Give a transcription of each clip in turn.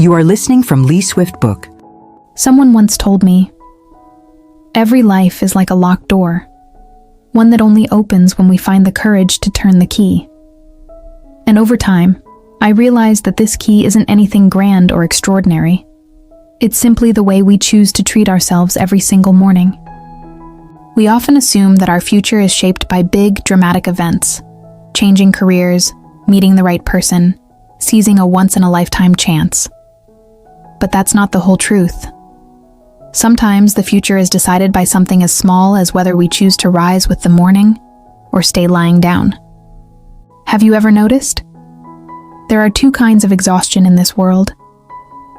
You are listening from Lee Swift Book. Someone once told me, every life is like a locked door, one that only opens when we find the courage to turn the key. And over time, I realized that this key isn't anything grand or extraordinary. It's simply the way we choose to treat ourselves every single morning. We often assume that our future is shaped by big, dramatic events, changing careers, meeting the right person, seizing a once-in-a-lifetime chance. But that's not the whole truth. Sometimes the future is decided by something as small as whether we choose to rise with the morning or stay lying down. Have you ever noticed? There are two kinds of exhaustion in this world.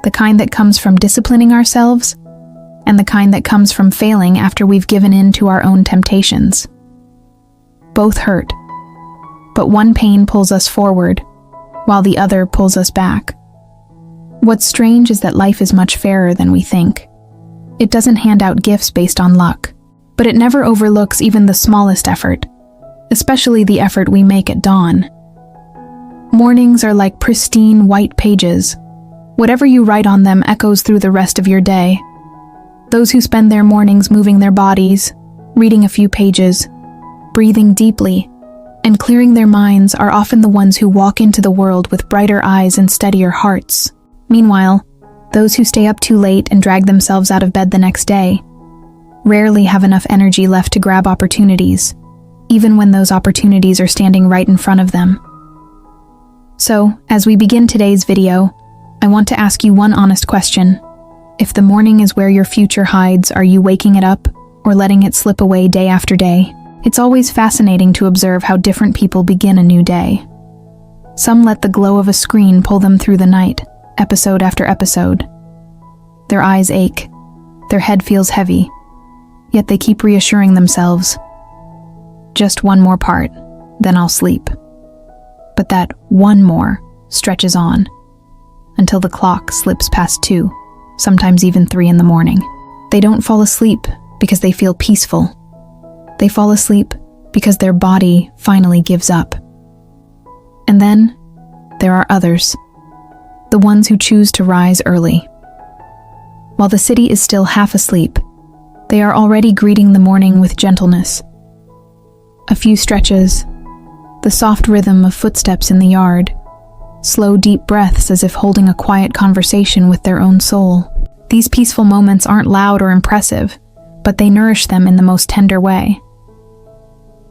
The kind that comes from disciplining ourselves, and the kind that comes from failing after we've given in to our own temptations. Both hurt, but one pain pulls us forward, while the other pulls us back. What's strange is that life is much fairer than we think. It doesn't hand out gifts based on luck, but it never overlooks even the smallest effort, especially the effort we make at dawn. Mornings are like pristine white pages. Whatever you write on them echoes through the rest of your day. Those who spend their mornings moving their bodies, reading a few pages, breathing deeply, and clearing their minds are often the ones who walk into the world with brighter eyes and steadier hearts. Meanwhile, those who stay up too late and drag themselves out of bed the next day rarely have enough energy left to grab opportunities, even when those opportunities are standing right in front of them. So, as we begin today's video, I want to ask you one honest question. If the morning is where your future hides, are you waking it up or letting it slip away day after day? It's always fascinating to observe how different people begin a new day. Some let the glow of a screen pull them through the night, episode after episode. Their eyes ache, their head feels heavy, yet they keep reassuring themselves, just one more part, then I'll sleep. But that one more stretches on, until the clock slips past 2, sometimes even 3 in the morning. They don't fall asleep because they feel peaceful. They fall asleep because their body finally gives up. And then there are others, the ones who choose to rise early. While the city is still half asleep, they are already greeting the morning with gentleness. A few stretches, the soft rhythm of footsteps in the yard, slow deep breaths as if holding a quiet conversation with their own soul. These peaceful moments aren't loud or impressive, but they nourish them in the most tender way.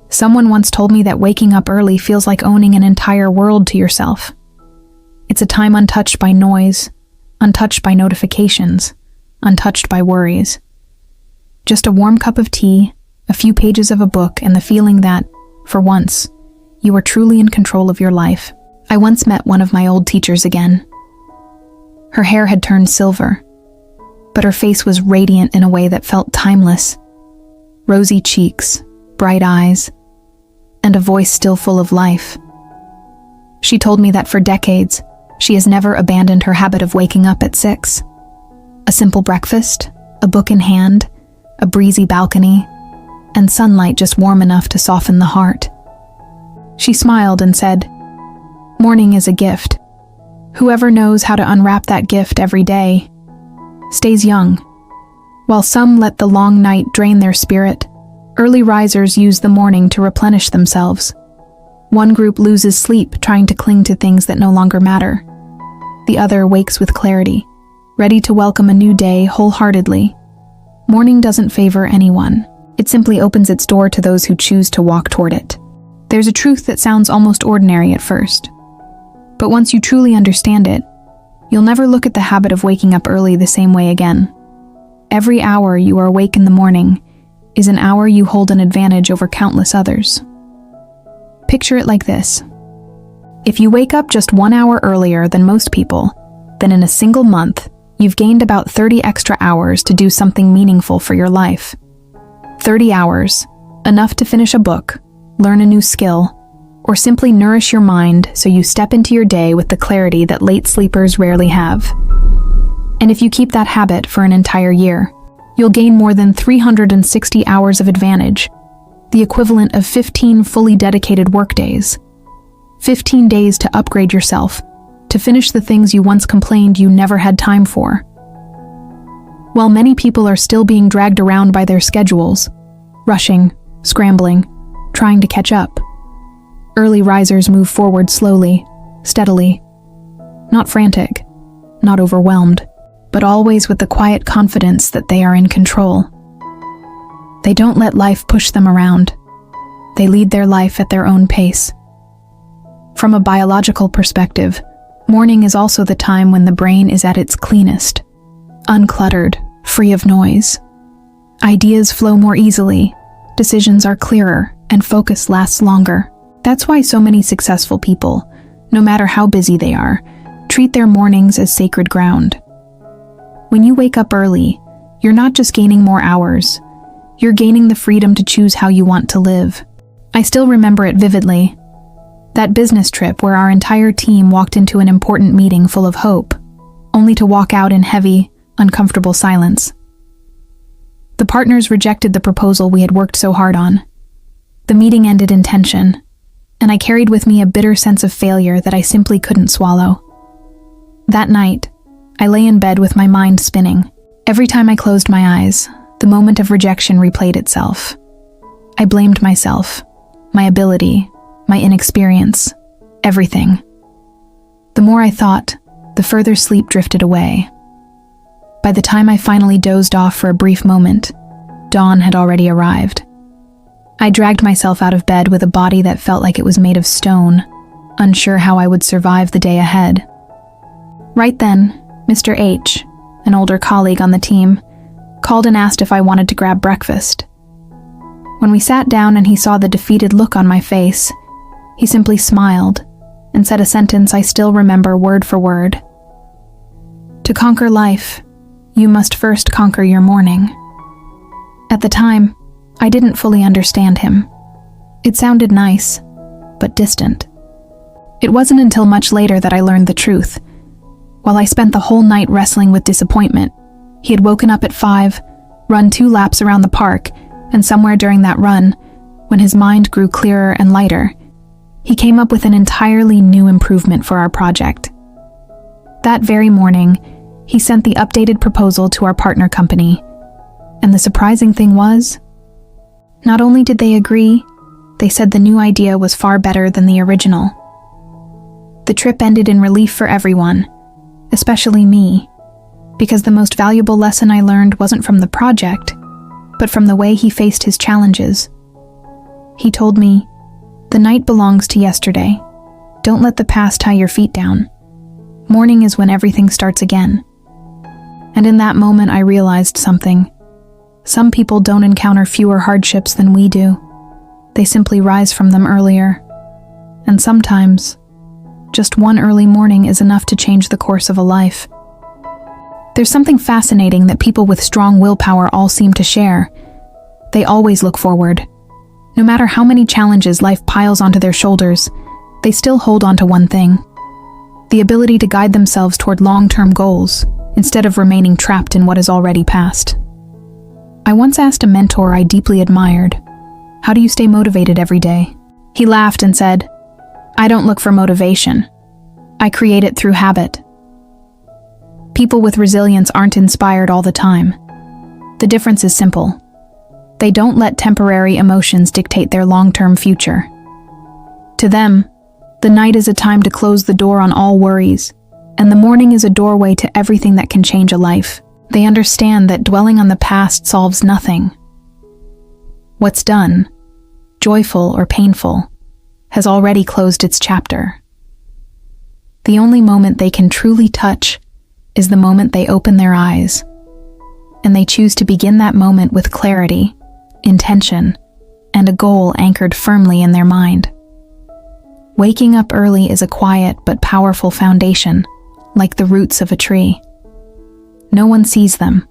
Someone once told me that waking up early feels like owning an entire world to yourself. It's a time untouched by noise, untouched by notifications, untouched by worries. Just a warm cup of tea, a few pages of a book, and the feeling that, for once, you are truly in control of your life. I once met one of my old teachers again. Her hair had turned silver, but her face was radiant in a way that felt timeless. Rosy cheeks, bright eyes, and a voice still full of life. She told me that for decades, she has never abandoned her habit of waking up at 6. A simple breakfast, a book in hand, a breezy balcony, and sunlight just warm enough to soften the heart. She smiled and said, "Morning is a gift. Whoever knows how to unwrap that gift every day stays young." While some let the long night drain their spirit, early risers use the morning to replenish themselves. One group loses sleep trying to cling to things that no longer matter. The other wakes with clarity, ready to welcome a new day wholeheartedly. Morning doesn't favor anyone. It simply opens its door to those who choose to walk toward it. There's a truth that sounds almost ordinary at first, but once you truly understand it, you'll never look at the habit of waking up early the same way again. Every hour you are awake in the morning is an hour you hold an advantage over countless others. Picture it like this. If you wake up just 1 hour earlier than most people, then in a single month, you've gained about 30 extra hours to do something meaningful for your life. 30 hours, enough to finish a book, learn a new skill, or simply nourish your mind so you step into your day with the clarity that late sleepers rarely have. And if you keep that habit for an entire year, you'll gain more than 360 hours of advantage, the equivalent of 15 fully dedicated workdays. 15 days to upgrade yourself, to finish the things you once complained you never had time for. While many people are still being dragged around by their schedules, rushing, scrambling, trying to catch up, early risers move forward slowly, steadily, not frantic, not overwhelmed, but always with the quiet confidence that they are in control. They don't let life push them around. They lead their life at their own pace. From a biological perspective, morning is also the time when the brain is at its cleanest, uncluttered, free of noise. Ideas flow more easily, decisions are clearer, and focus lasts longer. That's why so many successful people, no matter how busy they are, treat their mornings as sacred ground. When you wake up early, you're not just gaining more hours, you're gaining the freedom to choose how you want to live. I still remember it vividly. That business trip where our entire team walked into an important meeting full of hope, only to walk out in heavy, uncomfortable silence. The partners rejected the proposal we had worked so hard on. The meeting ended in tension, and I carried with me a bitter sense of failure that I simply couldn't swallow. That night, I lay in bed with my mind spinning. Every time I closed my eyes, the moment of rejection replayed itself. I blamed myself, my ability, my inexperience, everything. The more I thought, the further sleep drifted away. By the time I finally dozed off for a brief moment, dawn had already arrived. I dragged myself out of bed with a body that felt like it was made of stone, unsure how I would survive the day ahead. Right then, Mr. H, an older colleague on the team, called and asked if I wanted to grab breakfast. When we sat down and he saw the defeated look on my face, he simply smiled and said a sentence I still remember word for word. To conquer life, you must first conquer your morning. At the time, I didn't fully understand him. It sounded nice, but distant. It wasn't until much later that I learned the truth. While I spent the whole night wrestling with disappointment, he had woken up at 5, run 2 laps around the park, and somewhere during that run, when his mind grew clearer and lighter, he came up with an entirely new improvement for our project. That very morning, he sent the updated proposal to our partner company, and the surprising thing was, not only did they agree, they said the new idea was far better than the original. The trip ended in relief for everyone, especially me, because the most valuable lesson I learned wasn't from the project, but from the way he faced his challenges. He told me, "The night belongs to yesterday. Don't let the past tie your feet down. Morning is when everything starts again." And in that moment I realized something. Some people don't encounter fewer hardships than we do. They simply rise from them earlier. And sometimes, just one early morning is enough to change the course of a life. There's something fascinating that people with strong willpower all seem to share. They always look forward. No matter how many challenges life piles onto their shoulders, they still hold on to one thing: the ability to guide themselves toward long-term goals, instead of remaining trapped in what is already past. I once asked a mentor I deeply admired, "How do you stay motivated every day?" He laughed and said, "I don't look for motivation. I create it through habit." People with resilience aren't inspired all the time. The difference is simple. They don't let temporary emotions dictate their long-term future. To them, the night is a time to close the door on all worries, and the morning is a doorway to everything that can change a life. They understand that dwelling on the past solves nothing. What's done, joyful or painful, has already closed its chapter. The only moment they can truly touch is the moment they open their eyes, and they choose to begin that moment with clarity, intention, and a goal anchored firmly in their mind. Waking up early is a quiet but powerful foundation, like the roots of a tree. No one sees them,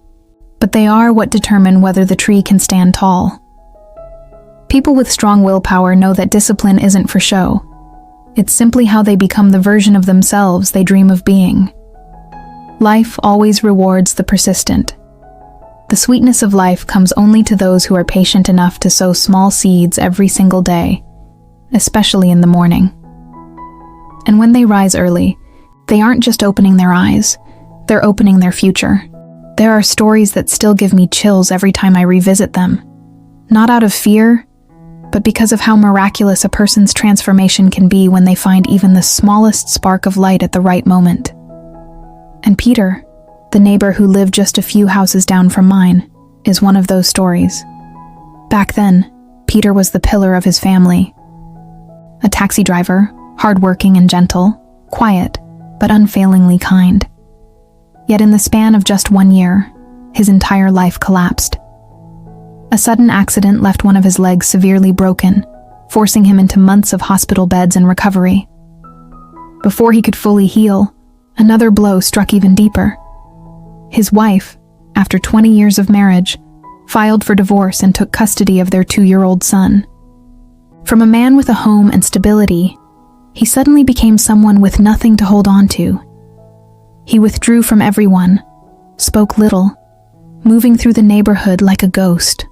but they are what determine whether the tree can stand tall. People with strong willpower know that discipline isn't for show. It's simply how they become the version of themselves they dream of being. Life always rewards the persistent. The sweetness of life comes only to those who are patient enough to sow small seeds every single day, especially in the morning. And when they rise early, They aren't just opening their eyes, they're opening their future. There are stories that still give me chills every time I revisit them. Not out of fear, but because of how miraculous a person's transformation can be when they find even the smallest spark of light at the right moment. And Peter, the neighbor who lived just a few houses down from mine, is one of those stories. Back then, Peter was the pillar of his family. A taxi driver, hardworking and gentle, quiet, but unfailingly kind. Yet in the span of just 1 year, his entire life collapsed. A sudden accident left one of his legs severely broken, forcing him into months of hospital beds and recovery. Before he could fully heal, another blow struck even deeper. His wife, after 20 years of marriage, filed for divorce and took custody of their 2-year-old son. From a man with a home and stability, he suddenly became someone with nothing to hold on to. He withdrew from everyone, spoke little, moving through the neighborhood like a ghost.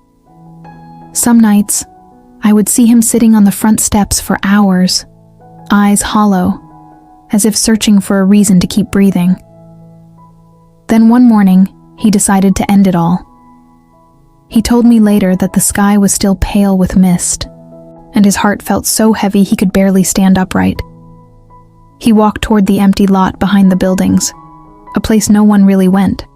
Some nights, I would see him sitting on the front steps for hours, eyes hollow, as if searching for a reason to keep breathing. Then one morning, he decided to end it all. He told me later that the sky was still pale with mist, and his heart felt so heavy he could barely stand upright. He walked toward the empty lot behind the buildings, a place no one really went.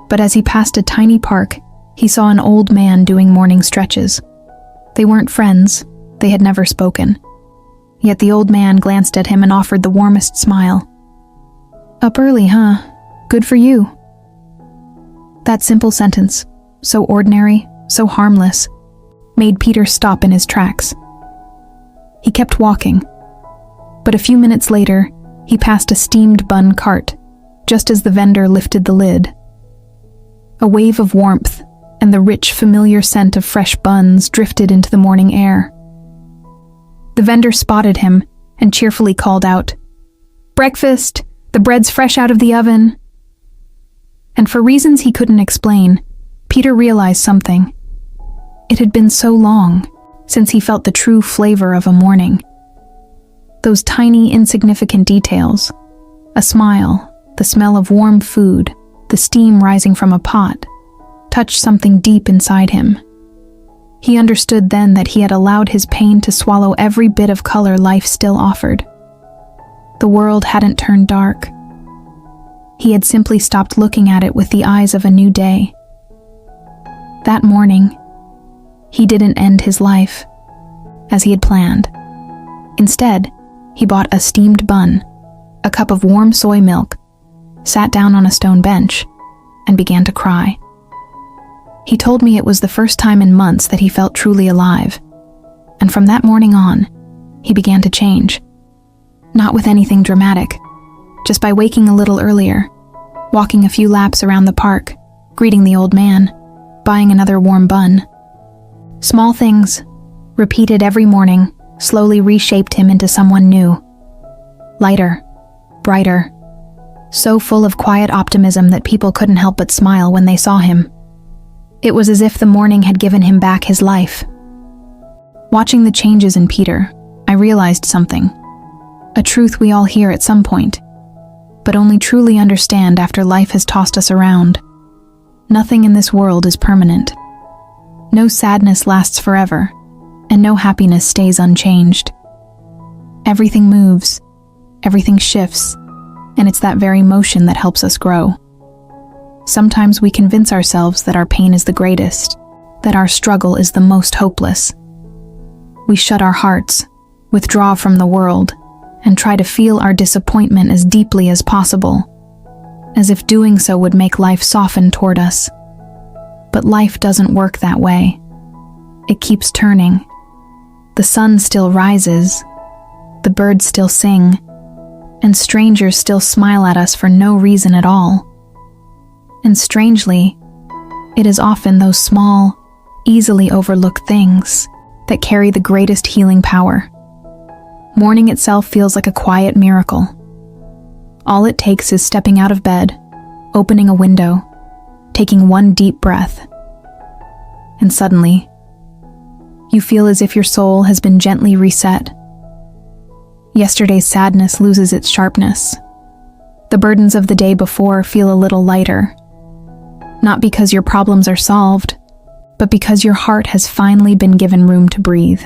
But as he passed a tiny park, he saw an old man doing morning stretches. They weren't friends, they had never spoken. Yet the old man glanced at him and offered the warmest smile. "Up early, huh? Good for you." That simple sentence, so ordinary, so harmless, made Peter stop in his tracks. He kept walking, but a few minutes later, he passed a steamed bun cart, just as the vendor lifted the lid. A wave of warmth and the rich, familiar scent of fresh buns drifted into the morning air. The vendor spotted him and cheerfully called out, "Breakfast! The bread's fresh out of the oven!" And for reasons he couldn't explain, Peter realized something. It had been so long since he felt the true flavor of a morning. Those tiny, insignificant details, a smile, the smell of warm food, the steam rising from a pot, touched something deep inside him. He understood then that he had allowed his pain to swallow every bit of color life still offered. The world hadn't turned dark. He had simply stopped looking at it with the eyes of a new day. That morning, he didn't end his life as he had planned. Instead, he bought a steamed bun, a cup of warm soy milk, sat down on a stone bench, and began to cry. He told me it was the first time in months that he felt truly alive, and from that morning on, he began to change. Not with anything dramatic, just by waking a little earlier, walking a few laps around the park, greeting the old man, buying another warm bun. Small things, repeated every morning, slowly reshaped him into someone new. Lighter, brighter, so full of quiet optimism that people couldn't help but smile when they saw him. It was as if the morning had given him back his life. Watching the changes in Peter, I realized something. A truth we all hear at some point, but only truly understand after life has tossed us around. Nothing in this world is permanent. No sadness lasts forever, and no happiness stays unchanged. Everything moves, everything shifts, and it's that very motion that helps us grow. Sometimes we convince ourselves that our pain is the greatest, that our struggle is the most hopeless. We shut our hearts, withdraw from the world, and try to feel our disappointment as deeply as possible, as if doing so would make life soften toward us. But life doesn't work that way. It keeps turning. The sun still rises, the birds still sing, and strangers still smile at us for no reason at all. And strangely, it is often those small, easily overlooked things that carry the greatest healing power. Morning itself feels like a quiet miracle. All it takes is stepping out of bed, opening a window, taking one deep breath, and suddenly, you feel as if your soul has been gently reset. yesterday's sadness loses its sharpness. The burdens of the day before feel a little lighter. Not because your problems are solved, but because your heart has finally been given room to breathe.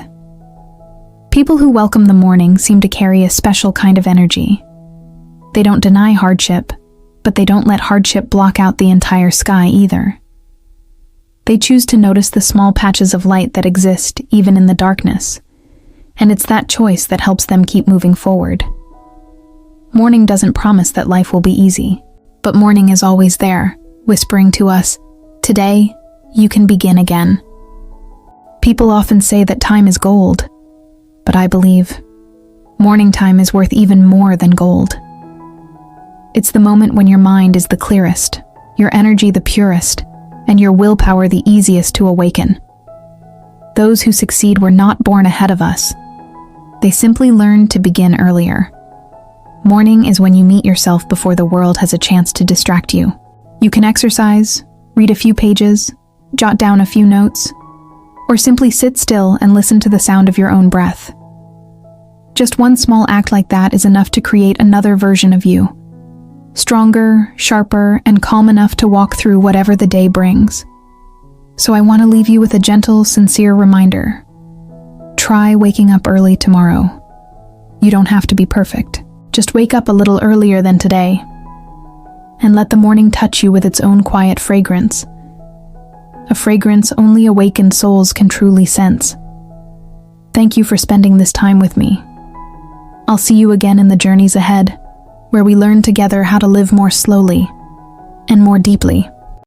People who welcome the morning seem to carry a special kind of energy. They don't deny hardship, but they don't let hardship block out the entire sky either. They choose to notice the small patches of light that exist even in the darkness, and it's that choice that helps them keep moving forward. Morning doesn't promise that life will be easy, but morning is always there, whispering to us, "Today, you can begin again." People often say that time is gold, but I believe morning time is worth even more than gold. It's the moment when your mind is the clearest, your energy the purest, and your willpower the easiest to awaken. Those who succeed were not born ahead of us. They simply learned to begin earlier. Morning is when you meet yourself before the world has a chance to distract you. You can exercise, read a few pages, jot down a few notes, or simply sit still and listen to the sound of your own breath. Just one small act like that is enough to create another version of you. Stronger, sharper, and calm enough to walk through whatever the day brings. So I want to leave you with a gentle, sincere reminder. Try waking up early tomorrow. You don't have to be perfect. Just wake up a little earlier than today. And let the morning touch you with its own quiet fragrance. A fragrance only awakened souls can truly sense. Thank you for spending this time with me. I'll see you again in the journeys ahead, where we learn together how to live more slowly and more deeply.